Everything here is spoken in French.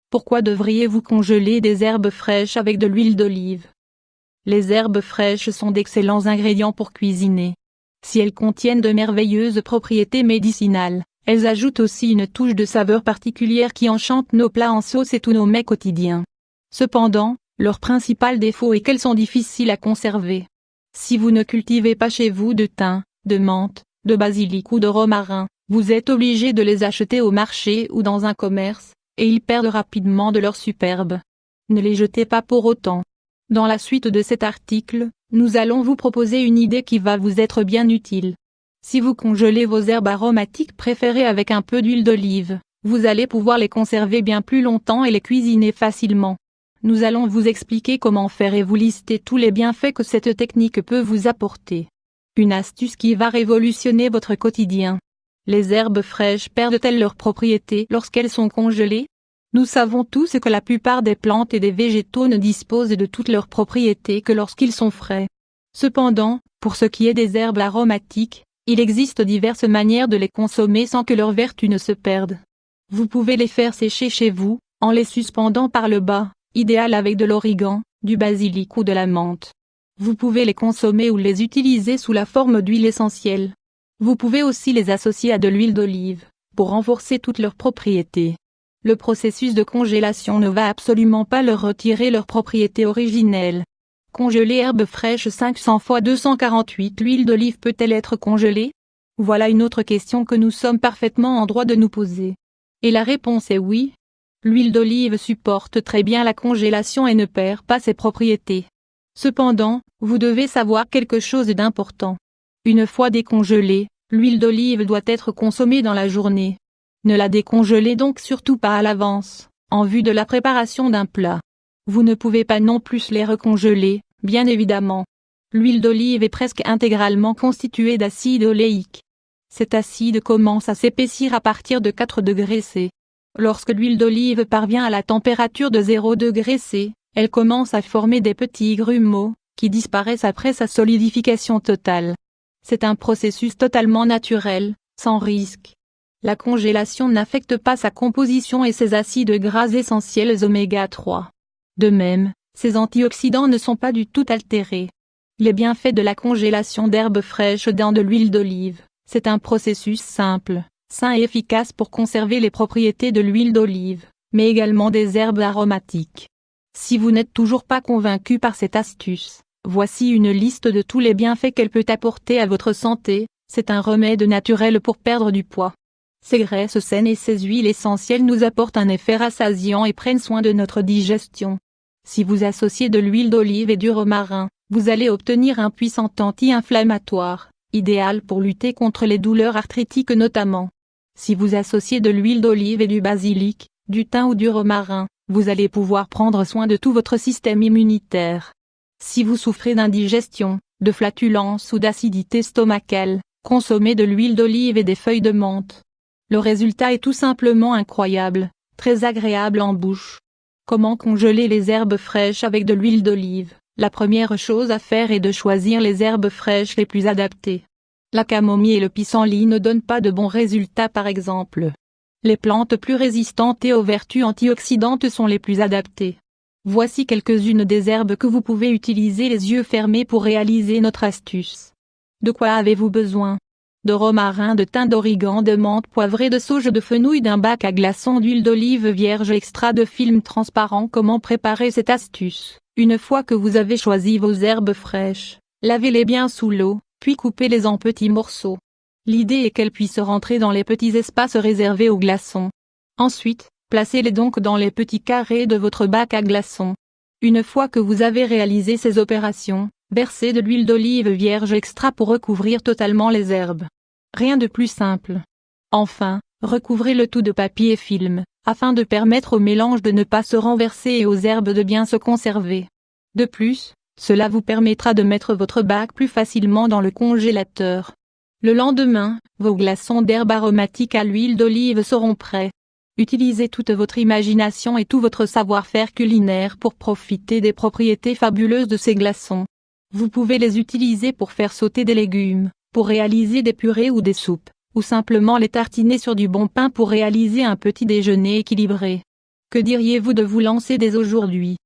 Pourquoi devriez-vous congeler des herbes fraîches avec de l'huile d'olive? Les herbes fraîches sont d'excellents ingrédients pour cuisiner. Si elles contiennent de merveilleuses propriétés médicinales, elles ajoutent aussi une touche de saveur particulière qui enchante nos plats en sauce et tous nos mets quotidiens. Cependant, leur principal défaut est qu'elles sont difficiles à conserver. Si vous ne cultivez pas chez vous de thym, de menthe, de basilic ou de romarin, vous êtes obligé de les acheter au marché ou dans un commerce, et ils perdent rapidement de leur superbe. Ne les jetez pas pour autant. Dans la suite de cet article, nous allons vous proposer une idée qui va vous être bien utile. Si vous congelez vos herbes aromatiques préférées avec un peu d'huile d'olive, vous allez pouvoir les conserver bien plus longtemps et les cuisiner facilement. Nous allons vous expliquer comment faire et vous lister tous les bienfaits que cette technique peut vous apporter. Une astuce qui va révolutionner votre quotidien. Les herbes fraîches perdent-elles leurs propriétés lorsqu'elles sont congelées? Nous savons tous que la plupart des plantes et des végétaux ne disposent de toutes leurs propriétés que lorsqu'ils sont frais. Cependant, pour ce qui est des herbes aromatiques, il existe diverses manières de les consommer sans que leurs vertus ne se perdent. Vous pouvez les faire sécher chez vous, en les suspendant par le bas, idéal avec de l'origan, du basilic ou de la menthe. Vous pouvez les consommer ou les utiliser sous la forme d'huile essentielle. Vous pouvez aussi les associer à de l'huile d'olive, pour renforcer toutes leurs propriétés. Le processus de congélation ne va absolument pas leur retirer leurs propriétés originelles. Congeler herbes fraîches 500 x 248. L'huile d'olive peut-elle être congelée? Voilà une autre question que nous sommes parfaitement en droit de nous poser. Et la réponse est oui. L'huile d'olive supporte très bien la congélation et ne perd pas ses propriétés. Cependant, vous devez savoir quelque chose d'important. Une fois décongelée, l'huile d'olive doit être consommée dans la journée. Ne la décongelez donc surtout pas à l'avance, en vue de la préparation d'un plat. Vous ne pouvez pas non plus les recongeler, bien évidemment. L'huile d'olive est presque intégralement constituée d'acide oléique. Cet acide commence à s'épaissir à partir de 4 degrés C. Lorsque l'huile d'olive parvient à la température de 0 degré C, elle commence à former des petits grumeaux, qui disparaissent après sa solidification totale. C'est un processus totalement naturel, sans risque. La congélation n'affecte pas sa composition et ses acides gras essentiels oméga 3. De même, ses antioxydants ne sont pas du tout altérés. Les bienfaits de la congélation d'herbes fraîches dans de l'huile d'olive, c'est un processus simple, sain et efficace pour conserver les propriétés de l'huile d'olive, mais également des herbes aromatiques. Si vous n'êtes toujours pas convaincu par cette astuce, voici une liste de tous les bienfaits qu'elle peut apporter à votre santé. C'est un remède naturel pour perdre du poids. Ces graisses saines et ces huiles essentielles nous apportent un effet rassasiant et prennent soin de notre digestion. Si vous associez de l'huile d'olive et du romarin, vous allez obtenir un puissant anti-inflammatoire, idéal pour lutter contre les douleurs arthritiques notamment. Si vous associez de l'huile d'olive et du basilic, du thym ou du romarin, vous allez pouvoir prendre soin de tout votre système immunitaire. Si vous souffrez d'indigestion, de flatulence ou d'acidité stomacale, consommez de l'huile d'olive et des feuilles de menthe. Le résultat est tout simplement incroyable, très agréable en bouche. Comment congeler les herbes fraîches avec de l'huile d'olive? La première chose à faire est de choisir les herbes fraîches les plus adaptées. La camomille et le pissenlit ne donnent pas de bons résultats par exemple. Les plantes plus résistantes et aux vertus antioxydantes sont les plus adaptées. Voici quelques-unes des herbes que vous pouvez utiliser les yeux fermés pour réaliser notre astuce. De quoi avez-vous besoin? De romarin, de thym, d'origan, de menthe poivrée, de sauge, de fenouil, d'un bac à glaçons, d'huile d'olive vierge, extra de film transparent. Comment préparer cette astuce? Une fois que vous avez choisi vos herbes fraîches, lavez-les bien sous l'eau, puis coupez-les en petits morceaux. L'idée est qu'elles puissent rentrer dans les petits espaces réservés aux glaçons. Ensuite, placez-les donc dans les petits carrés de votre bac à glaçons. Une fois que vous avez réalisé ces opérations, versez de l'huile d'olive vierge extra pour recouvrir totalement les herbes. Rien de plus simple. Enfin, recouvrez le tout de papier film, afin de permettre au mélange de ne pas se renverser et aux herbes de bien se conserver. De plus, cela vous permettra de mettre votre bac plus facilement dans le congélateur. Le lendemain, vos glaçons d'herbes aromatiques à l'huile d'olive seront prêts. Utilisez toute votre imagination et tout votre savoir-faire culinaire pour profiter des propriétés fabuleuses de ces glaçons. Vous pouvez les utiliser pour faire sauter des légumes, pour réaliser des purées ou des soupes, ou simplement les tartiner sur du bon pain pour réaliser un petit déjeuner équilibré. Que diriez-vous de vous lancer dès aujourd'hui?